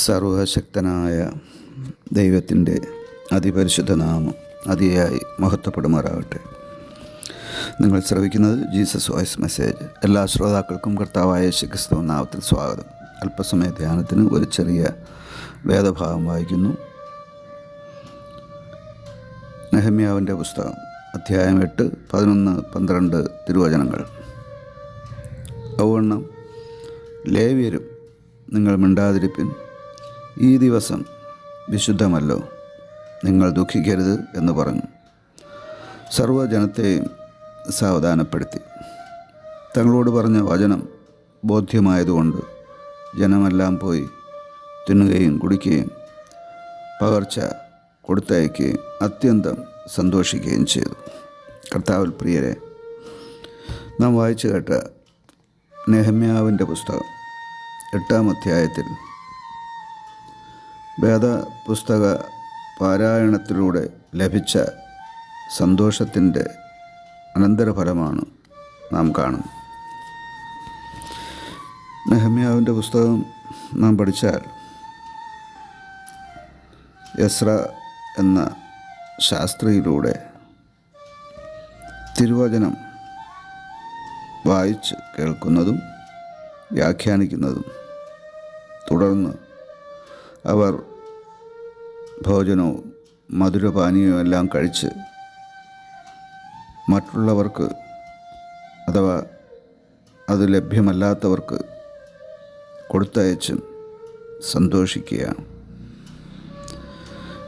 സർവശക്തനായ ദൈവത്തിൻ്റെ അതിപരിശുദ്ധ നാമം അതിയായി മഹത്വപ്പെടുമാറാകട്ടെ. നിങ്ങൾ ശ്രവിക്കുന്നത് ജീസസ് വോയിസ് മെസ്സേജ്. എല്ലാ ശ്രോതാക്കൾക്കും കർത്താവായ യേശുക്രിസ്തു നാമത്തിൽ സ്വാഗതം. അല്പസമയ ധ്യാനത്തിന് ഒരു ചെറിയ വേദഭാഗം വായിക്കുന്നു. നെഹമ്യാവിൻ്റെ പുസ്തകം, അധ്യായം 8, 11, 12 തിരുവചനങ്ങൾ. ഔവണ്ണം ലേവ്യരും നിങ്ങൾ മിണ്ടാതിരിപ്പിൻ, ഈ ദിവസം വിശുദ്ധമല്ലോ, നിങ്ങൾ ദുഃഖിക്കരുത് എന്ന് പറഞ്ഞു. സർവ്വജനത്തെയും സാവധാനപ്പെടുത്തി. തങ്ങളോട് പറഞ്ഞ വചനം ബോധ്യമായതുകൊണ്ട് ജനമെല്ലാം പോയി തിന്നുകയും കുടിക്കുകയും പകർച്ച കൊടുത്തയക്കുകയും അത്യന്തം സന്തോഷിക്കുകയും ചെയ്തു. കർത്താവിൽ പ്രിയരെ, നാം വായിച്ചു കേട്ട നെഹമ്യാവിൻ്റെ പുസ്തകം 8-ാം അധ്യായത്തിൽ വേദപുസ്തക പാരായണത്തിലൂടെ ലഭിച്ച സന്തോഷത്തിൻ്റെ അനന്തരഫലമാണ് നാം കാണുന്നത്. നെഹമ്യാവിൻ്റെ പുസ്തകം നാം പഠിച്ചാൽ എസ്ര എന്ന ശാസ്ത്രിയിലൂടെ തിരുവചനം വായിച്ച് കേൾക്കുന്നതും വ്യാഖ്യാനിക്കുന്നതും, തുടർന്ന് അവർ ഭോജനവും മധുരപാനീയവും എല്ലാം കഴിച്ച് മറ്റുള്ളവർക്ക് അഥവാ അത് ലഭ്യമല്ലാത്തവർക്ക് കൊടുത്തയച്ചും സന്തോഷിക്കുകയാണ്.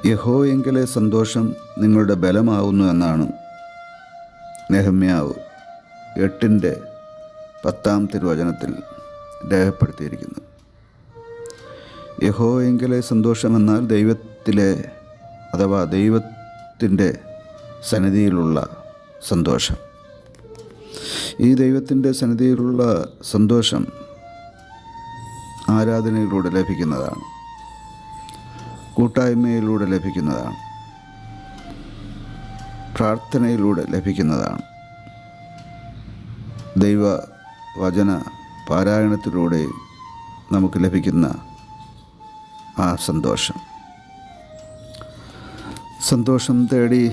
യഹോവയെങ്കിലെ സന്തോഷം നിങ്ങളുടെ ബലമാകുന്നു എന്നാണ് നെഹമ്യാവ് 8-ാം തിരുവചനത്തിൽ രേഖപ്പെടുത്തിയിരിക്കുന്നത്. യഹോവയെങ്കിലെ സന്തോഷമെന്നാൽ ദൈവത്തിലെ അഥവാ ദൈവത്തിൻ്റെ സന്നിധിയിലുള്ള സന്തോഷം. ഈ ദൈവത്തിൻ്റെ സന്നിധിയിലുള്ള സന്തോഷം ആരാധനയിലൂടെ ലഭിക്കുന്നതാണ്, കൂട്ടായ്മയിലൂടെ ലഭിക്കുന്നതാണ്, പ്രാർത്ഥനയിലൂടെ ലഭിക്കുന്നതാണ്, ദൈവവചന പാരായണത്തിലൂടെയും നമുക്ക് ലഭിക്കുന്ന ആ സന്തോഷം തേടി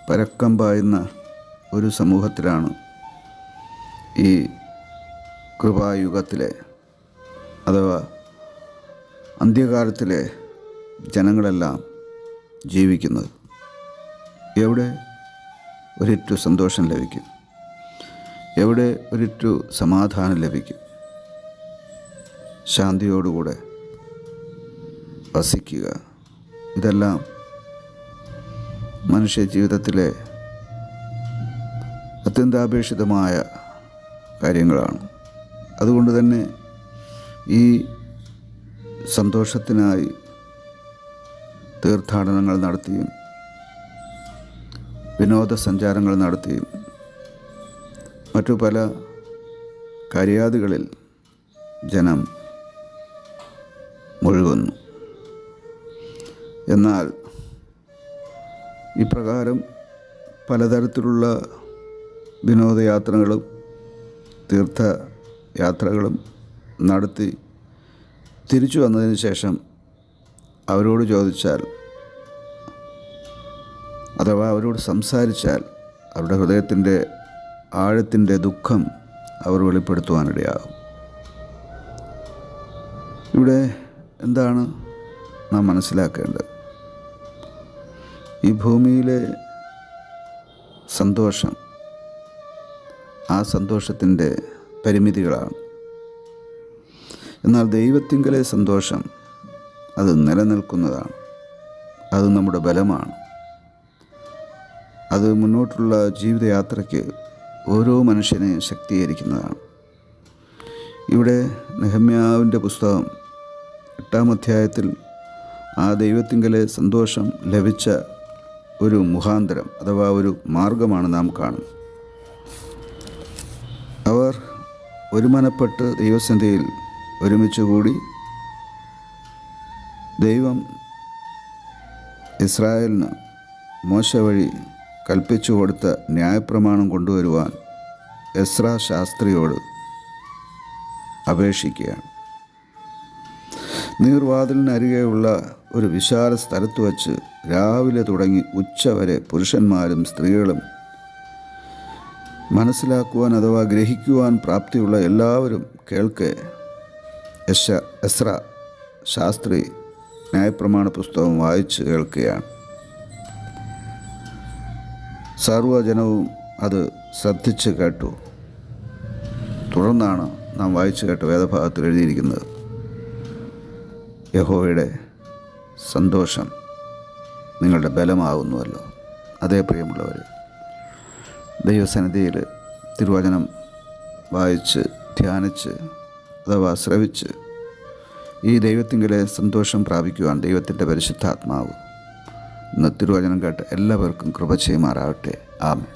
പരക്കം പായുന്ന ഒരു സമൂഹത്തിലാണ് ഈ കൃപായുഗത്തിലെ അഥവാ അന്ത്യകാലത്തിലെ ജനങ്ങളെല്ലാം ജീവിക്കുന്നത്. എവിടെ ഒരിറ്റു സന്തോഷം ലഭിക്കും, എവിടെ ഒരിറ്റു സമാധാനം ലഭിക്കും, ശാന്തിയോടുകൂടെ വസിക്കുക, ഇതെല്ലാം മനുഷ്യ ജീവിതത്തിലെ അത്യന്താപേക്ഷിതമായ കാര്യങ്ങളാണ്. അതുകൊണ്ട് തന്നെ ഈ സന്തോഷത്തിനായി തീർത്ഥാടനങ്ങൾ നടത്തിയും വിനോദസഞ്ചാരങ്ങൾ നടത്തിയും മറ്റു പല കാര്യാദികളിൽ ജനം മുഴുകുന്നു. എന്നാൽ ഇപ്രകാരം പലതരത്തിലുള്ള വിനോദയാത്രകളും തീർത്ഥയാത്രകളും നടത്തി തിരിച്ചു വന്നതിന് ശേഷം അവരോട് ചോദിച്ചാൽ അഥവാ അവരോട് സംസാരിച്ചാൽ അവരുടെ ഹൃദയത്തിൻ്റെ ആഴത്തിൻ്റെ ദുഃഖം അവർ വെളിപ്പെടുത്തുവാനിടയാകും. ഇവിടെ എന്താണ് നാം മനസ്സിലാക്കേണ്ടത്? ഈ ഭൂമിയിലെ സന്തോഷം ആ സന്തോഷത്തിൻ്റെ പരിമിതികളാണ്. എന്നാൽ ദൈവത്തിങ്കലെ സന്തോഷം അത് നിലനിൽക്കുന്നതാണ്, അത് നമ്മുടെ ബലമാണ്, അത് മുന്നോട്ടുള്ള ജീവിതയാത്രയ്ക്ക് ഓരോ മനുഷ്യനെയും ശക്തീകരിക്കുന്നതാണ്. ഇവിടെ നെഹമ്യാവിൻ്റെ പുസ്തകം 8-ാം അധ്യായത്തിൽ ആ ദൈവത്തിങ്കലെ സന്തോഷം ലഭിച്ച ഒരു മുഖാന്തരം അഥവാ ഒരു മാർഗമാണ് നാം കാണുന്നത്. അവർ ഒരുമനപ്പെട്ട് ദൈവസന്നിധിയിൽ ഒരുമിച്ച് കൂടി ദൈവം ഇസ്രായേലിന് മോശ വഴി കൽപ്പിച്ചു കൊടുത്ത ന്യായപ്രമാണം കൊണ്ടുവരുവാൻ എസ്രാ ശാസ്ത്രിയോട് അപേക്ഷിക്കുകയാണ്. നീർവാതിലിനരികെയുള്ള ഒരു വിശാല സ്ഥലത്ത് വച്ച് രാവിലെ തുടങ്ങി ഉച്ചവരെ പുരുഷന്മാരും സ്ത്രീകളും മനസ്സിലാക്കുവാൻ അഥവാ ഗ്രഹിക്കുവാൻ പ്രാപ്തിയുള്ള എല്ലാവരും കേൾക്കെ എസ്ര ശാസ്ത്രി ന്യായപ്രമാണ പുസ്തകം വായിച്ച് കേൾക്കുകയാണ്. സർവ്വജനവും അത് ശ്രദ്ധിച്ച് കേട്ടു. തുടർന്നാണ് നാം വായിച്ചു കേട്ട വേദഭാഗത്തിൽ എഴുതിയിരിക്കുന്നത്, യഹോവയുടെ സന്തോഷം നിങ്ങളുടെ ബലമാകുന്നുവല്ലോ. അതേ പ്രിയമുള്ളവർ, ദൈവസന്നിധിയിൽ തിരുവചനം വായിച്ച് ധ്യാനിച്ച് അഥവാ ശ്രവിച്ച് ഈ ദൈവത്തിങ്കലെ സന്തോഷം പ്രാപിക്കുവാൻ ദൈവത്തിൻ്റെ പരിശുദ്ധാത്മാവ് ഇന്ന് തിരുവചനം കേട്ട് എല്ലാവർക്കും കൃപ ചെയ്യുമാറാവട്ടെ. ആമേൻ.